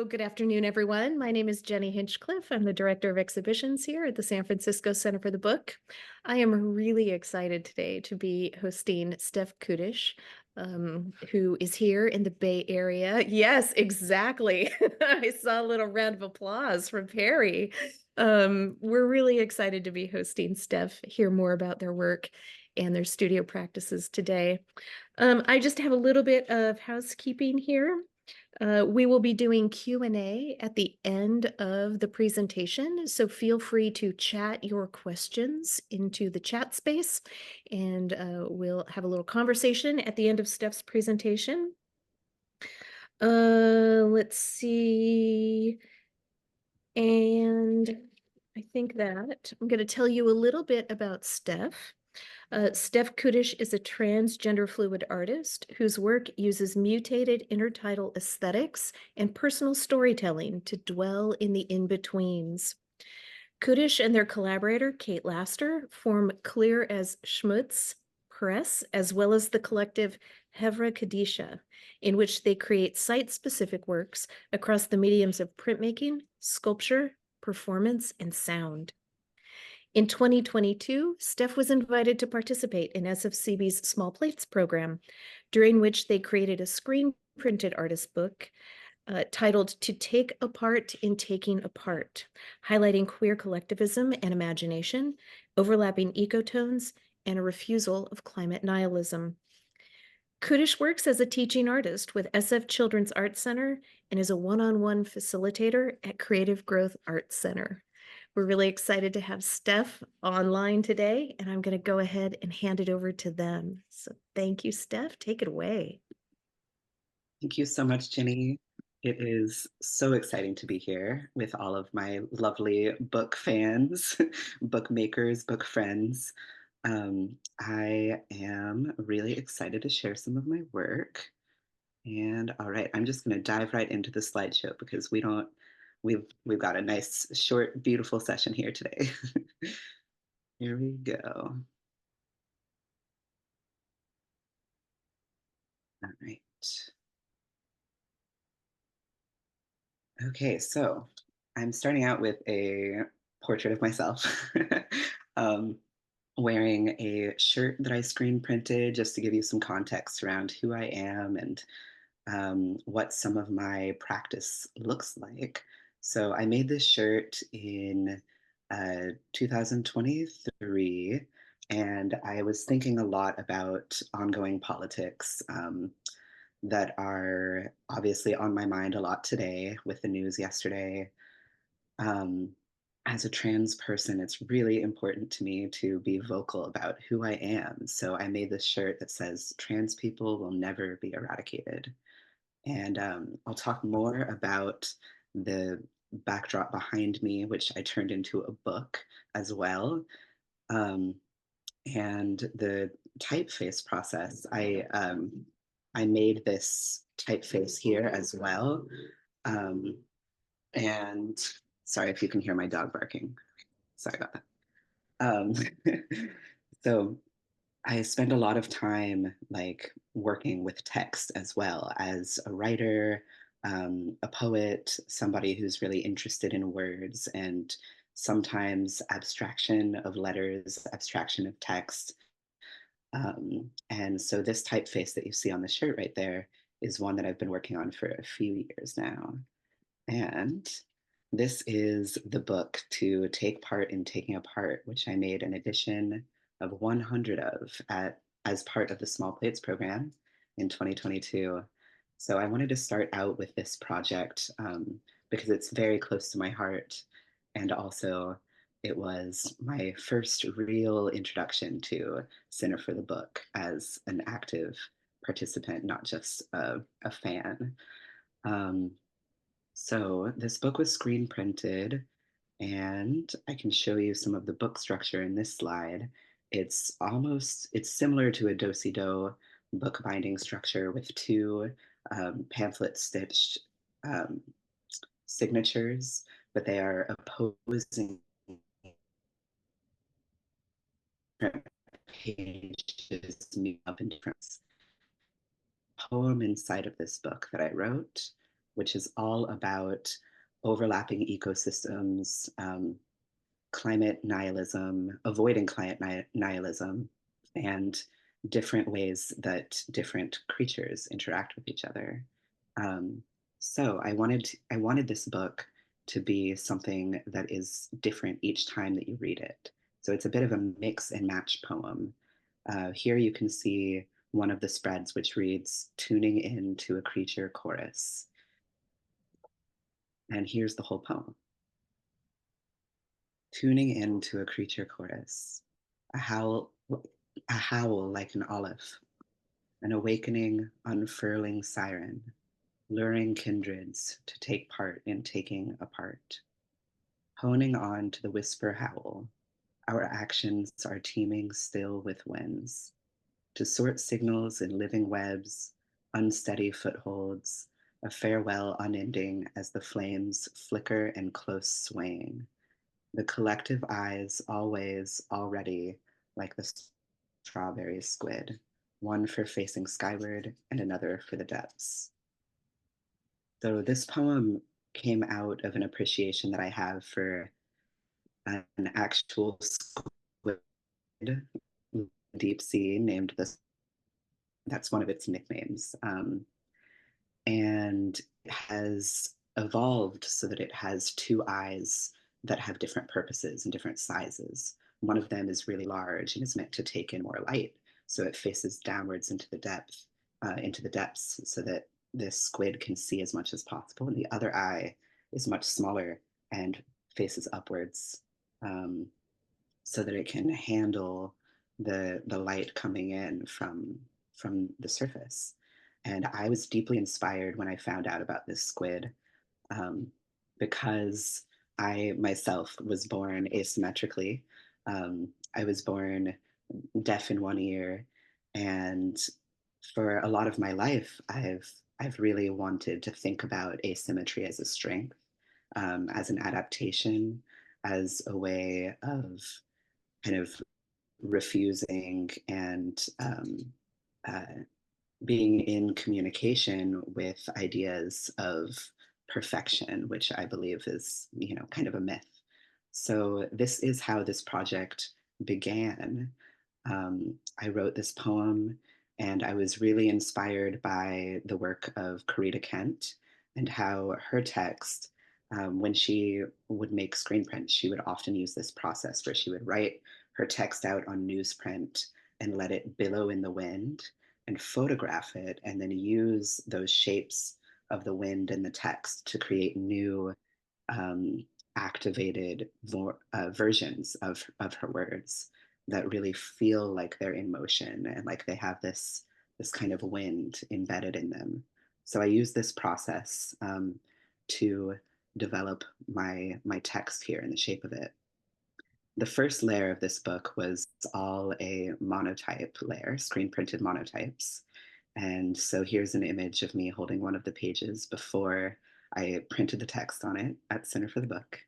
Good afternoon, everyone. My name is Jenny Hinchcliffe. I'm the Director of Exhibitions here at the San Francisco Center for the Book. I am really excited today to be hosting Steph Kudisch, who is here in the Bay Area. Yes, exactly. I saw a little round of applause from Perry. We're really excited to be hosting Steph, hear more about their work and their studio practices today. I just have a little bit of housekeeping here. We will be doing Q&A at the end of the presentation, so feel free to chat your questions into the chat space, and we'll have a little conversation at the end of Steph's presentation. Let's see. And I think that I'm going to tell you a little bit about Steph. Steph Kudisch is a transgender fluid artist whose work uses mutated intertidal aesthetics and personal storytelling to dwell in the in-betweens. Kudisch and their collaborator, Kate Laster, form Clear as Schmutz Press, as well as the collective Hevra Kadisha, in which they create site-specific works across the mediums of printmaking, sculpture, performance, and sound. In 2022, Steph was invited to participate in SFCB's Small Plates program, during which they created a screen-printed artist book titled To Take Apart in Taking Apart, highlighting queer collectivism and imagination, overlapping ecotones, and a refusal of climate nihilism. Kudisch works as a teaching artist with SF Children's Arts Center and is a one-on-one facilitator at Creative Growth Arts Center. We're really excited to have Steph online today, and I'm going to go ahead and hand it over to them. So thank you, Steph. Take it away. Thank you so much, Jenny. It is so exciting to be here with all of my lovely book fans, book makers, book friends. I am really excited to share some of my work. And all right, I'm just going to dive right into the slideshow because we've got a nice, short, beautiful session here today. Here we go. All right. Okay, so I'm starting out with a portrait of myself, um, wearing a shirt that I screen printed just to give you some context around who I am and what some of my practice looks like. So I made this shirt in 2023, and I was thinking a lot about ongoing politics. That are obviously on my mind a lot today with the news yesterday. Um, as a trans person, it's really important to me to be vocal about who I am. So I made this shirt that says, "Trans people will never be eradicated." And I'll talk more about the backdrop behind me, which I turned into a book as well. Um, and the typeface process. I made this typeface here as well. Um, and sorry if you can hear my dog barking. Sorry about that. Um, so I spend a lot of time like working with text as well as a writer, a poet, somebody who's really interested in words and sometimes abstraction of letters, abstraction of text. And so this typeface that you see on the shirt right there is one that I've been working on for a few years now. And this is the book To Take Part in Taking Apart, which I made an edition of 100 of as part of the Small Plates program in 2022. So I wanted to start out with this project because it's very close to my heart. And also, it was my first real introduction to Center for the Book as an active participant, not just a fan. Um, so this book was screen printed, and I can show you some of the book structure in this slide. It's similar to a do-si-do book binding structure with two pamphlet stitched um, signatures, but they are opposing pages meet up in different poem inside of this book that I wrote which is all about overlapping ecosystems, climate nihilism, avoiding climate nihilism, and different ways that different creatures interact with each other. Um, so I wanted this book to be something that is different each time that you read it. So it's a bit of a mix and match poem. Here you can see one of the spreads, which reads "Tuning in to a creature chorus." And here's the whole poem. Tuning in to a creature chorus, a howl, a howl like an olive, an awakening, unfurling siren, luring kindreds to take part in taking apart. Honing on to the whisper howl, our actions are teeming still with winds, to sort signals in living webs, unsteady footholds, a farewell unending as the flames flicker and close swaying. The collective eyes always already like the strawberry squid, one for facing skyward and another for the depths. So this poem came out of an appreciation that I have for an actual squid in the deep sea named this. That's one of its nicknames. And it has evolved so that it has two eyes that have different purposes and different sizes. One of them is really large and is meant to take in more light, so it faces downwards into the depths, so that this squid can see as much as possible. And the other eye is much smaller and faces upwards, so that it can handle the light coming in from the surface. And I was deeply inspired when I found out about this squid, um, because I myself was born asymmetrically. I was born deaf in one ear, and for a lot of my life, I've really wanted to think about asymmetry as a strength, as an adaptation, as a way of kind of refusing and uh, being in communication with ideas of perfection, which I believe is, kind of a myth. So this is how this project began. I wrote this poem, and I was really inspired by the work of Corita Kent and how her text, when she would make screenprints, she would often use this process where she would write her text out on newsprint and let it billow in the wind and photograph it, and then use those shapes of the wind and the text to create new, um, activated versions of her words that really feel like they're in motion and like they have this kind of wind embedded in them. So I use this process, to develop my text here in the shape of it. The first layer of this book was all a monotype layer, screen printed monotypes. And so here's an image of me holding one of the pages before I printed the text on it at Center for the Book.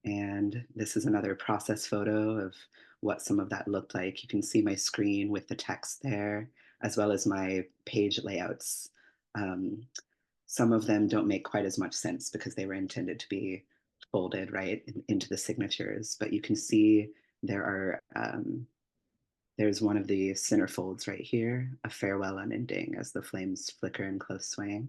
And this is another process photo of what some of that looked like. You can see my screen with the text there, as well as my page layouts. Um, some of them don't make quite as much sense because they were intended to be folded right into the signatures, but you can see there are, there's one of the centerfolds right here, a farewell unending as the flames flicker in close swaying.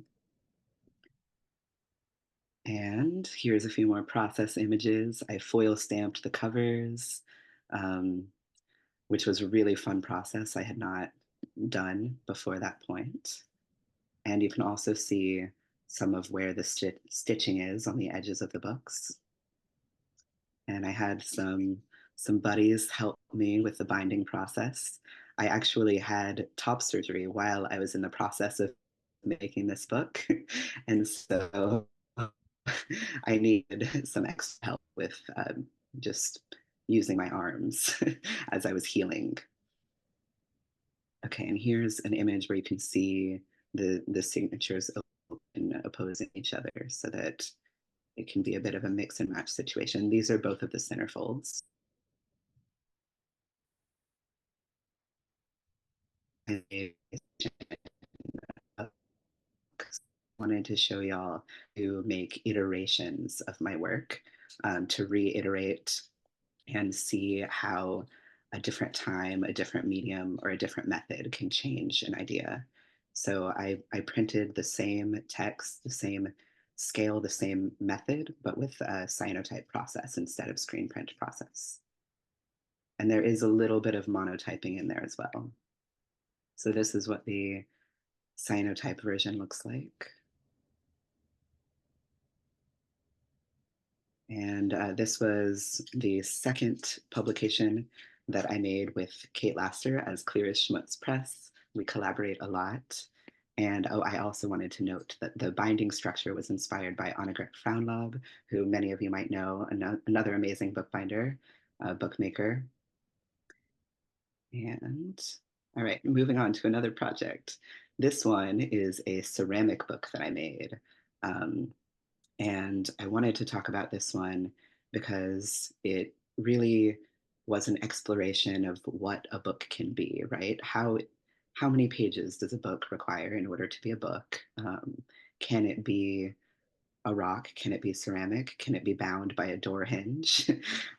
And here's a few more process images. I foil stamped the covers, um, which was a really fun process I had not done before that point. And you can also see some of where the stitching is on the edges of the books. And I had some buddies help me with the binding process. I actually had top surgery while I was in the process of making this book. And so I needed some extra help with, just using my arms as I was healing. Okay, and here's an image where you can see the signatures opposing each other so that it can be a bit of a mix and match situation. These are both of the centerfolds. wanted to show y'all to make iterations of my work, to reiterate and see how a different time, a different medium, or a different method can change an idea. So I printed the same text, the same scale, the same method, but with a cyanotype process instead of screen print process. And there is a little bit of monotyping in there as well. So this is what the cyanotype version looks like. And this was the second publication that I made with Kate Laster as Clear as Schmutz Press. We collaborate a lot. And oh, I also wanted to note that the binding structure was inspired by Annegret Frauenlob, who many of you might know, another amazing bookbinder, bookmaker. And all right, moving on to another project. This one is a ceramic book that I made. Um, and I wanted to talk about this one because it really was an exploration of what a book can be, right? How many pages does a book require in order to be a book? Can it be a rock? Can it be ceramic? Can it be bound by a door hinge?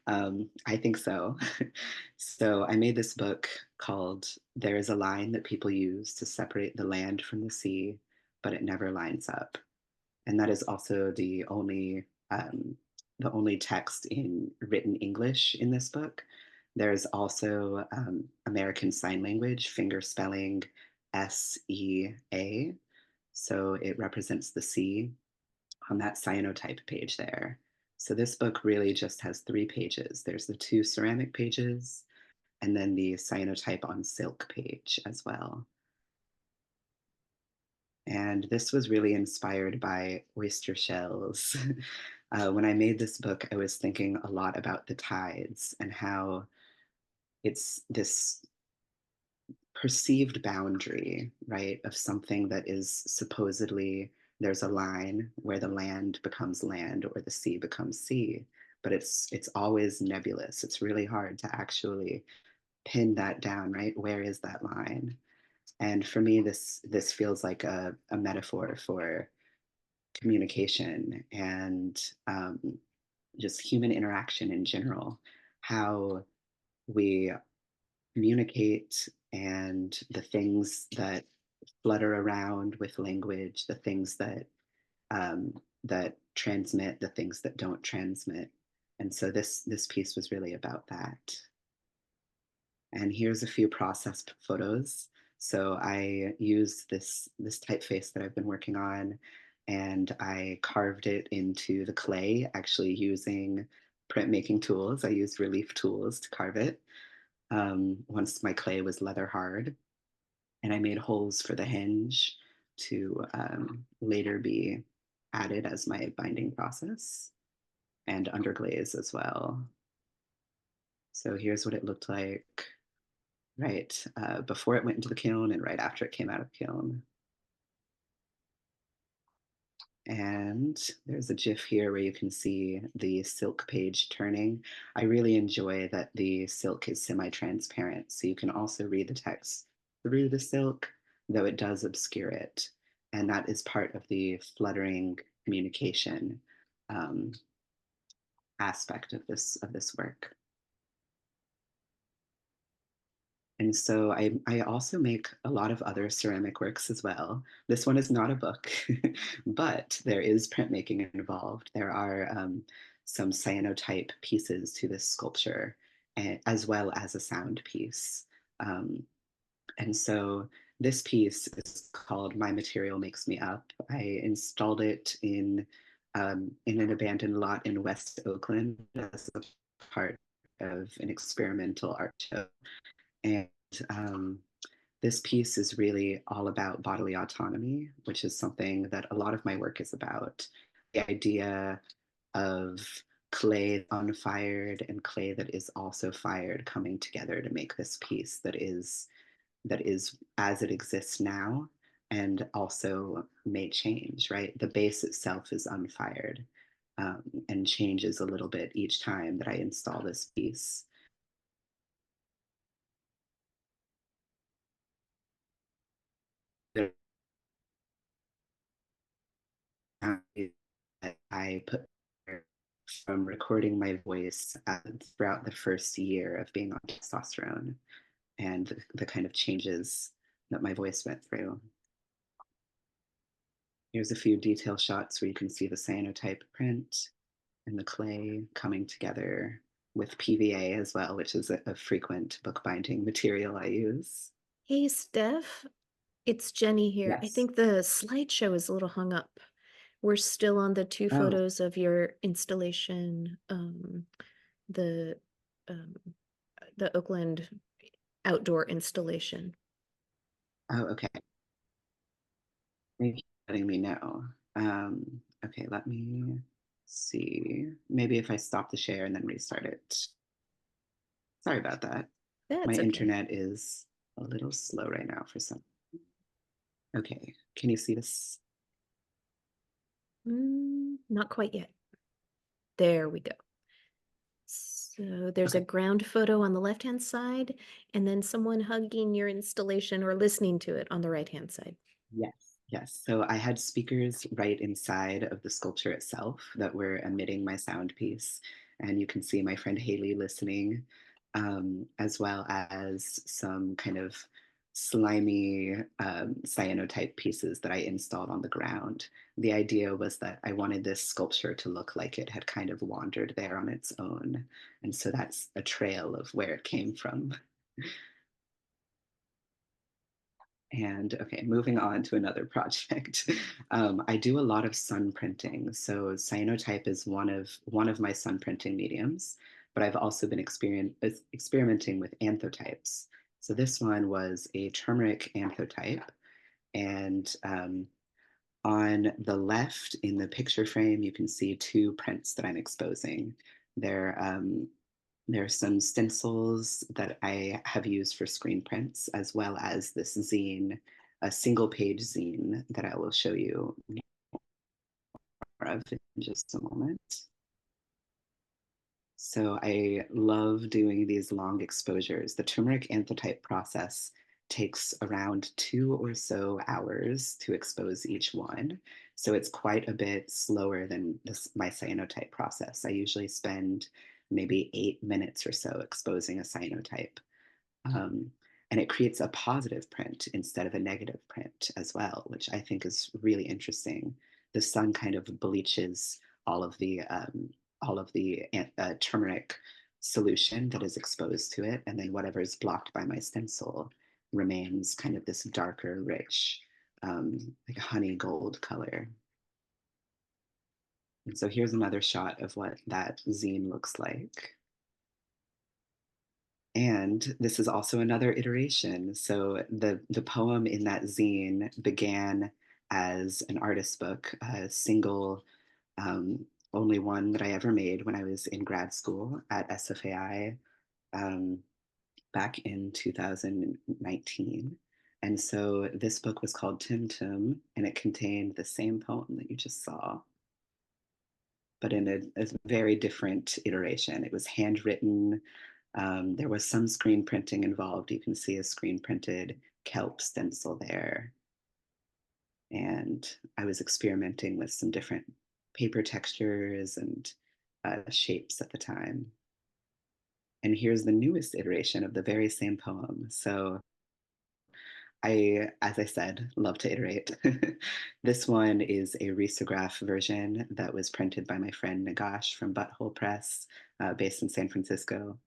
I think so. So I made this book called There is a Line That People Use to Separate the Land from the Sea, but it never lines up. And that is also the only text in written English in this book. There's also American Sign Language, finger spelling SEA. So it represents the sea on that cyanotype page there. So this book really just has 3 pages. There's the 2 ceramic pages, and then the cyanotype on silk page as well. And this was really inspired by oyster shells. When I made this book, I was thinking a lot about the tides and how it's this perceived boundary, right, of something that is supposedly there's a line where the land becomes land or the sea becomes sea, but it's always nebulous. It's really hard to actually pin that down, right? Where is that line? And for me, this feels like a metaphor for communication and just human interaction in general, how we communicate and the things that flutter around with language, the things that transmit, the things that don't transmit. And so this piece was really about that. And here's a few processed photos. So I used this typeface that I've been working on, and I carved it into the clay, actually using printmaking tools. I used relief tools to carve it once my clay was leather hard. And I made holes for the hinge to later be added as my binding process and underglaze as well. So here's what it looked like right before it went into the kiln and right after it came out of the kiln. And there's a GIF here where you can see the silk page turning. I really enjoy that the silk is semi-transparent, so you can also read the text through the silk, though it does obscure it. And that is part of the fluttering communication um, aspect of this work. And so I also make a lot of other ceramic works as well. This one is not a book, but there is printmaking involved. There are some cyanotype pieces to this sculpture, as well as a sound piece. And so this piece is called My Material Makes Me Up. I installed it in an abandoned lot in West Oakland as a part of an experimental art show. And um, this piece is really all about bodily autonomy, which is something that a lot of my work is about. The idea of clay unfired and clay that is also fired coming together to make this piece that is as it exists now and also may change, right? The base itself is unfired and changes a little bit each time that I install this piece. I put from recording my voice throughout the first year of being on testosterone and the kind of changes that my voice went through. Here's a few detail shots where you can see the cyanotype print and the clay coming together with PVA as well, which is a frequent bookbinding material I use. Hey, Steph, it's Jenny here. I Yes. think the slideshow is a little hung up. We're still on the two Oh, photos of your installation, the um, the Oakland outdoor installation. oh, okay. Thank you for letting me know. Okay, let me see. Maybe if I stop the share and then restart it. Sorry about that. My That's okay. internet is a little slow right now for some. Okay, can you see this? Not quite yet. There we go. So there's a Okay. ground photo on the left-hand side, and then someone hugging your installation or listening to it on the right-hand side. Yes, yes. So I had speakers right inside of the sculpture itself that were emitting my sound piece. And you can see my friend Haley listening, as well as some kind of slimy cyanotype pieces that I installed on the ground. The idea was that I wanted this sculpture to look like it had kind of wandered there on its own. And so that's a trail of where it came from. And okay, moving on to another project. I do a lot of sun printing. So cyanotype is one of my sun printing mediums, but I've also been experimenting with anthotypes. So this one was a turmeric anthotype, and on the left in the picture frame, you can see two prints that I'm exposing. They're there are some stencils that I have used for screen prints, as well as this zine, a single page zine that I will show you more of in just a moment. So I love doing these long exposures. The turmeric anthotype process takes around 2 or so hours to expose each one. So it's quite a bit slower than my cyanotype process. I usually spend maybe 8 minutes or so exposing a cyanotype. Um, and it creates a positive print instead of a negative print as well, which I think is really interesting. The sun kind of bleaches all of the turmeric solution that is exposed to it, and then whatever is blocked by my stencil remains kind of this darker, rich, like honey gold color. And so here's another shot of what that zine looks like. And this is also another iteration. So the poem in that zine began as an artist book, a single, only one that I ever made when I was in grad school at SFAI um, back in 2019. And so this book was called Tim Tim, and it contained the same poem that you just saw, but in a very different iteration. It was handwritten. There was some screen printing involved. You can see a screen printed kelp stencil there. And I was experimenting with some different paper textures and shapes at the time. And here's the newest iteration of the very same poem. So I, as I said, love to iterate. This one is a risograph version that was printed by my friend Nagash from Butthole Press, based in San Francisco.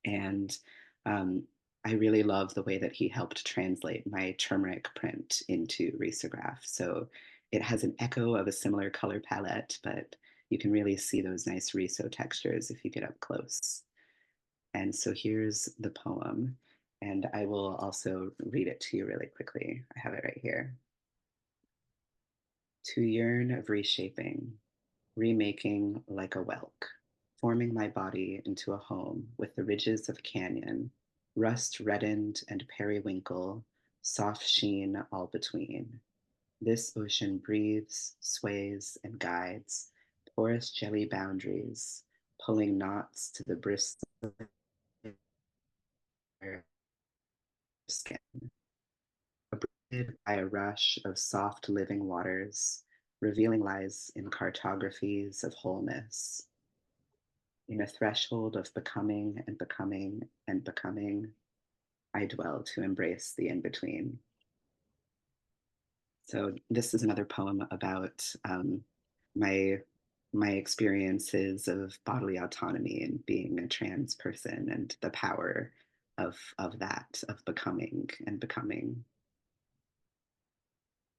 And um, I really love the way that he helped translate my turmeric print into risograph. So it has an echo of a similar color palette, but you can really see those nice riso textures if you get up close. And so here's the poem, and I will also read it to you really quickly. I have it right here. To yearn of reshaping, remaking like a whelk, forming my body into a home with the ridges of canyon, rust reddened and periwinkle, soft sheen all between. This ocean breathes, sways, and guides, porous jelly boundaries, pulling knots to the bristle skin, abraded by a rush of soft living waters, revealing lies in cartographies of wholeness, in a threshold of becoming and becoming and becoming, I dwell to embrace the in-between. So this is another poem about my my experiences of bodily autonomy and being a trans person and the power of that, of becoming and becoming.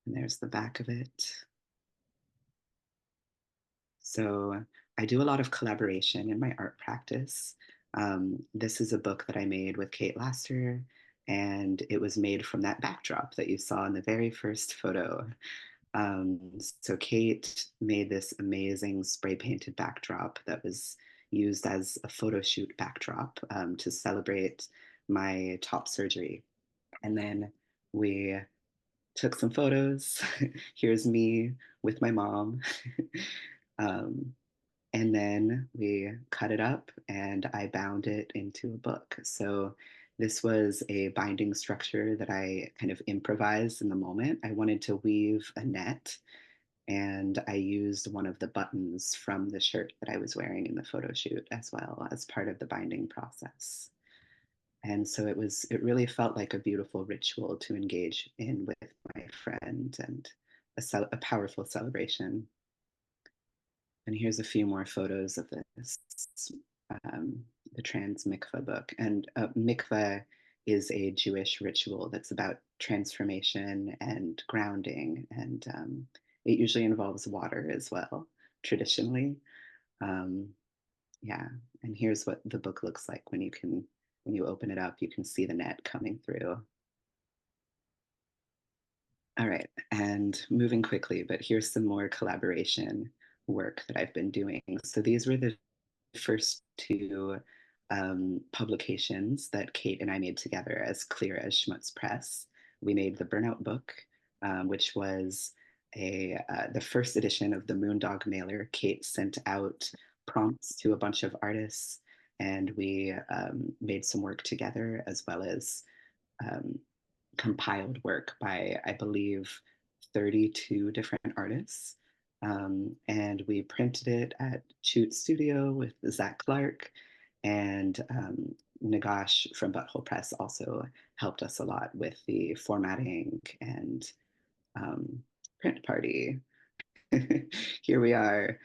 And there's the back of it. So I do a lot of collaboration in my art practice. This is a book that I made with Kate Laster, and it was made from that backdrop that you saw in the very first photo. So Kate made this amazing spray painted backdrop that was used as a photo shoot backdrop to celebrate my top surgery. And then we took some photos. Here's me with my mom. um, and then we cut it up and I bound it into a book. So this was a binding structure that I kind of improvised in the moment. I wanted to weave a net, and I used one of the buttons from the shirt that I was wearing in the photo shoot as well as part of the binding process. And so it really felt like a beautiful ritual to engage in with my friend, and a powerful celebration. And here's a few more photos of this, um, the trans mikveh book. And mikveh is a Jewish ritual that's about transformation and grounding, and it usually involves water as well, traditionally. Um, yeah, and here's what the book looks like when you open it up, you can see the net coming through. All right, and moving quickly, but here's some more collaboration work that I've been doing. So these were the first two publications that Kate and I made together as Clear as Schmutz Press. We made the Burnout book, which was the first edition of the Moondog mailer. Kate sent out prompts to a bunch of artists, and we made some work together, as well as um, compiled work by, I believe, 32 different artists. And we printed it at Shoot Studio with Zach Clark, and Nagash from Butthole Press also helped us a lot with the formatting and print party. Here we are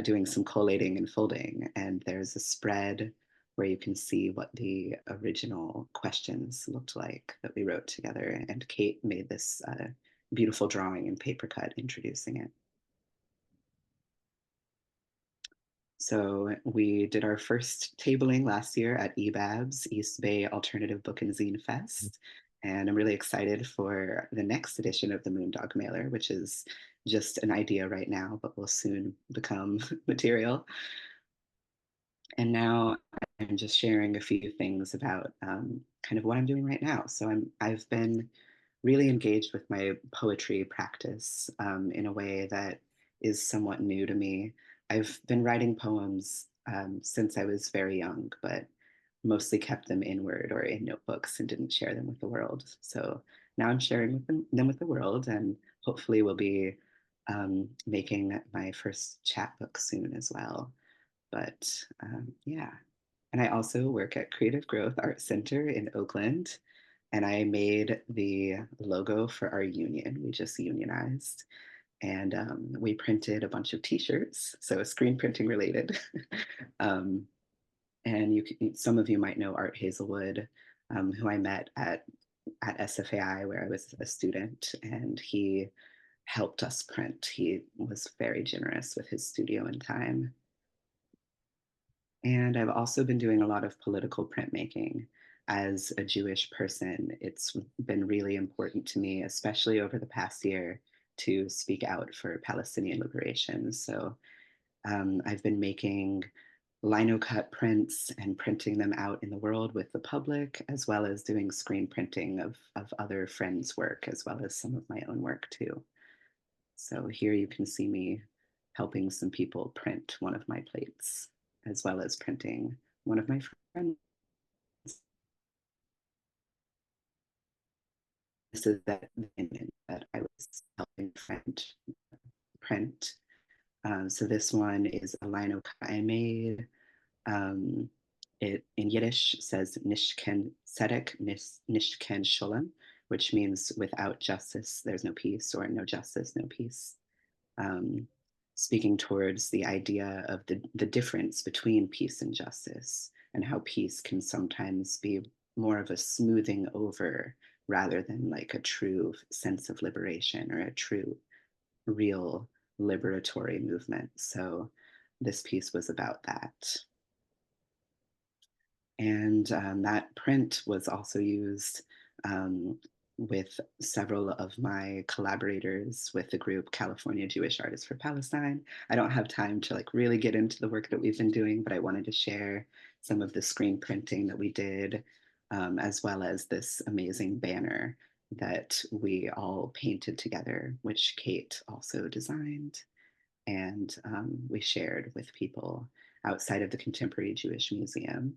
doing some collating and folding, and there's a spread where you can see what the original questions looked like that we wrote together. And Kate made this beautiful drawing in paper cut introducing it. So we did our first tabling last year at EBABS, East Bay Alternative Book and Zine Fest. And I'm really excited for the next edition of the Moondog Mailer, which is just an idea right now, but will soon become material. And now I'm just sharing a few things about kind of what I'm doing right now. So I've been really engaged with my poetry practice in a way that is somewhat new to me. I've been writing poems since I was very young, but mostly kept them inward or in notebooks and didn't share them with the world. So now I'm sharing them with the world, and hopefully we'll be making my first chapbook soon as well. But yeah. And I also work at Creative Growth Art Center in Oakland, and I made the logo for our union. We just unionized, and we printed a bunch of T-shirts, so screen printing related. um, and some of you might know Art Hazelwood, who I met at SFAI where I was a student, and he helped us print. He was very generous with his studio and time. And I've also been doing a lot of political printmaking. As a Jewish person, it's been really important to me, especially over the past year, to speak out for Palestinian liberation. So I've been making lino cut prints and printing them out in the world with the public, as well as doing screen printing of other friends' work, as well as some of my own work too. So here you can see me helping some people print one of my plates, as well as printing one of my friends. This is that image that I was helping friend print. So this one is a lino I made. Um, it in Yiddish says nishken tzedek, nishken sholem, which means without justice, there's no peace, or no justice, no peace. Um, Speaking towards the idea of the difference between peace and justice, and how peace can sometimes be more of a smoothing over rather than like a true sense of liberation or a true, real liberatory movement. So this piece was about that. And that print was also used um, with several of my collaborators with the group California Jewish Artists for Palestine. I don't have time to like really get into the work that we've been doing, but I wanted to share some of the screen printing that we did, as well as this amazing banner that we all painted together, which Kate also designed. And we shared with people outside of the Contemporary Jewish Museum.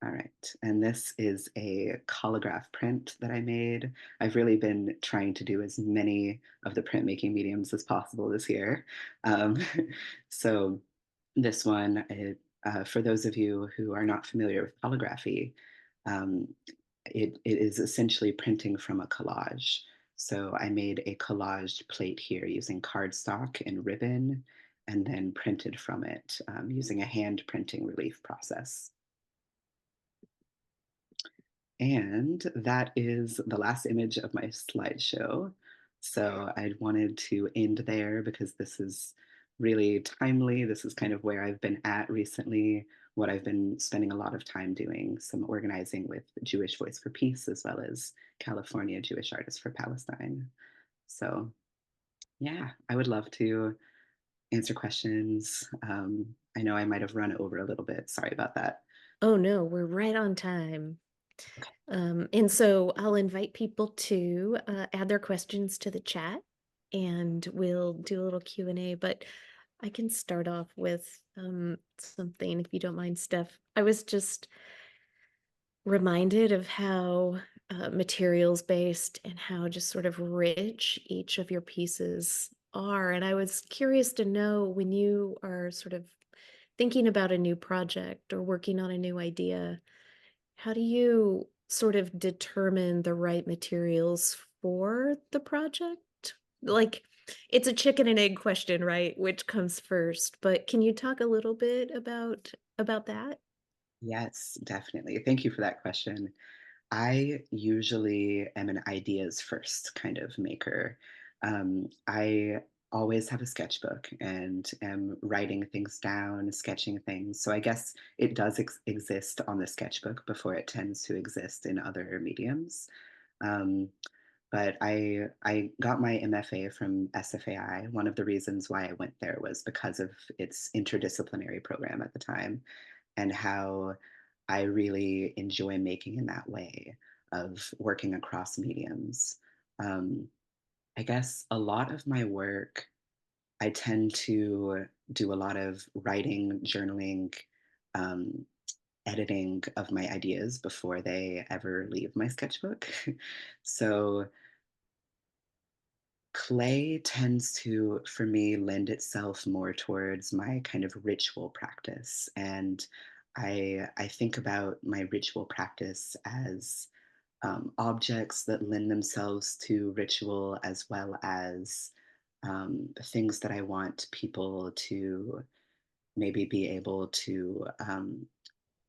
All right, and this is a collagraph print that I made. I've really been trying to do as many of the printmaking mediums as possible this year. Um, so this one, for those of you who are not familiar with calligraphy, um, it is essentially printing from a collage. So I made a collaged plate here using cardstock and ribbon, and then printed from it using a hand printing relief process. And that is the last image of my slideshow. So I wanted to end there because this is really timely. This is kind of where I've been at recently, what I've been spending a lot of time doing, some organizing with Jewish Voice for Peace, as well as California Jewish Artists for Palestine. So yeah, I would love to answer questions. I know I might have run over a little bit. Sorry about that. Oh no, we're right on time. Okay. And so I'll invite people to add their questions to the chat and we'll do a little Q&A, but I can start off with something if you don't mind, Steph. I was just reminded of how materials based and how just sort of rich each of your pieces are. And I was curious to know when you are sort of thinking about a new project or working on a new idea, how do you sort of determine the right materials for the project? Like, it's a chicken and egg question, right? Which comes first? But can you talk a little bit about that? Yes, definitely. Thank you for that question. I usually am an ideas first kind of maker. I always have a sketchbook and am writing things down, sketching things. So I guess it does exist on the sketchbook before it tends to exist in other mediums. Um, but I got my MFA from SFAI. One of the reasons why I went there was because of its interdisciplinary program at the time, and how I really enjoy making in that way of working across mediums. Um, I guess a lot of my work, I tend to do a lot of writing, journaling, um, editing of my ideas before they ever leave my sketchbook. So clay tends to, for me, lend itself more towards my kind of ritual practice. And I think about my ritual practice as objects that lend themselves to ritual, as well as things that I want people to maybe be able to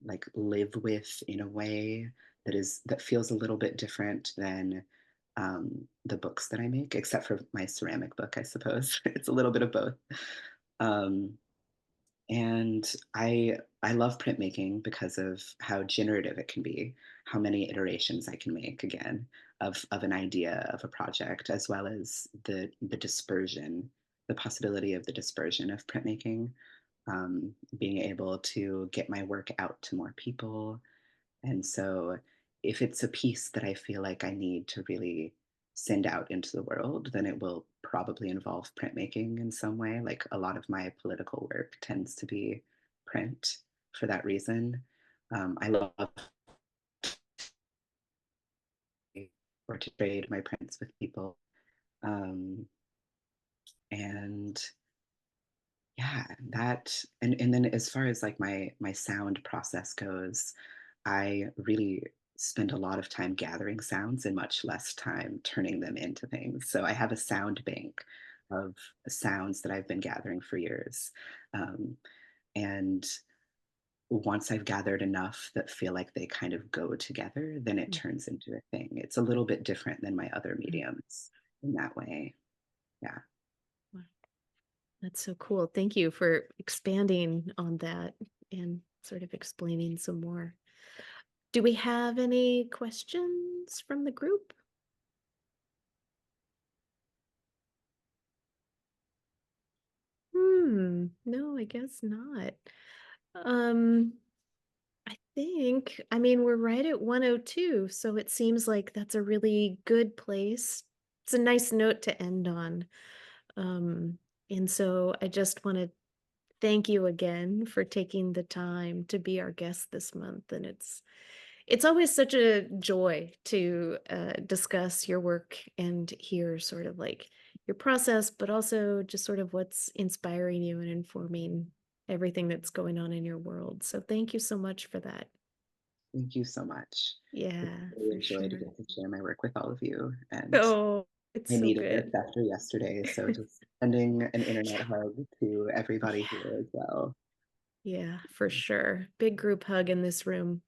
like live with in a way that feels a little bit different than the books that I make, except for my ceramic book, I suppose. It's a little bit of both. Um, and I love printmaking because of how generative it can be, how many iterations I can make again of an idea of a project, as well as the dispersion, the possibility of the dispersion of printmaking, being able to get my work out to more people. And so if it's a piece that I feel like I need to really send out into the world, then it will probably involve printmaking in some way. Like a lot of my political work tends to be print for that reason. I love or to trade my prints with people. Um, And yeah, that and then as far as like my sound process goes, I really spend a lot of time gathering sounds and much less time turning them into things. So I have a sound bank of sounds that I've been gathering for years. Um, and once I've gathered enough that feel like they kind of go together, then it Mm, turns into a thing. It's a little bit different than my other mm. mediums in that way. Yeah. Wow, that's so cool. Thank you for expanding on that and sort of explaining some more. Do we have any questions from the group? No, I guess not. Um, I mean, we're right at 102, so it seems like that's a really good place. It's a nice note to end on. Um, and so I just want to thank you again for taking the time to be our guest this month. And it's always such a joy to discuss your work and hear sort of like your process, but also just sort of what's inspiring you and informing everything that's going on in your world. So thank you so much for that. Thank you so much. It's Yeah, really for a joy to sure. get to share my work with all of you. And Oh, it's I so needed this good. after yesterday. So just sending an internet hug to everybody Yeah, here as well. yeah, for sure. Big group hug in this room.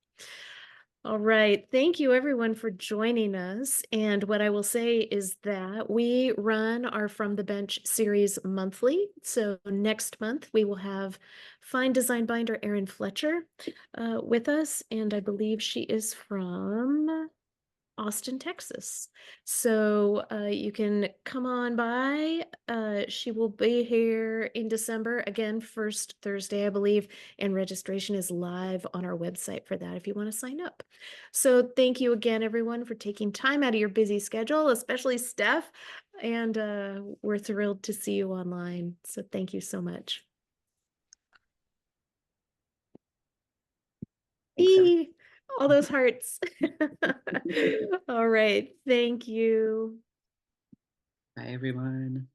All right. Thank you, everyone, for joining us. And what I will say is that we run our From the Bench series monthly. So next month, we will have fine design binder Erin Fletcher with us. And I believe she is from Austin, Texas. So you can come on by. She will be here in December, again, first Thursday, I believe, and registration is live on our website for that if you want to sign up. So thank you again, everyone, for taking time out of your busy schedule, especially Steph. And we're thrilled to see you online. So thank you so much. Thanks, everyone. All those hearts. All right. Thank you. Bye, everyone.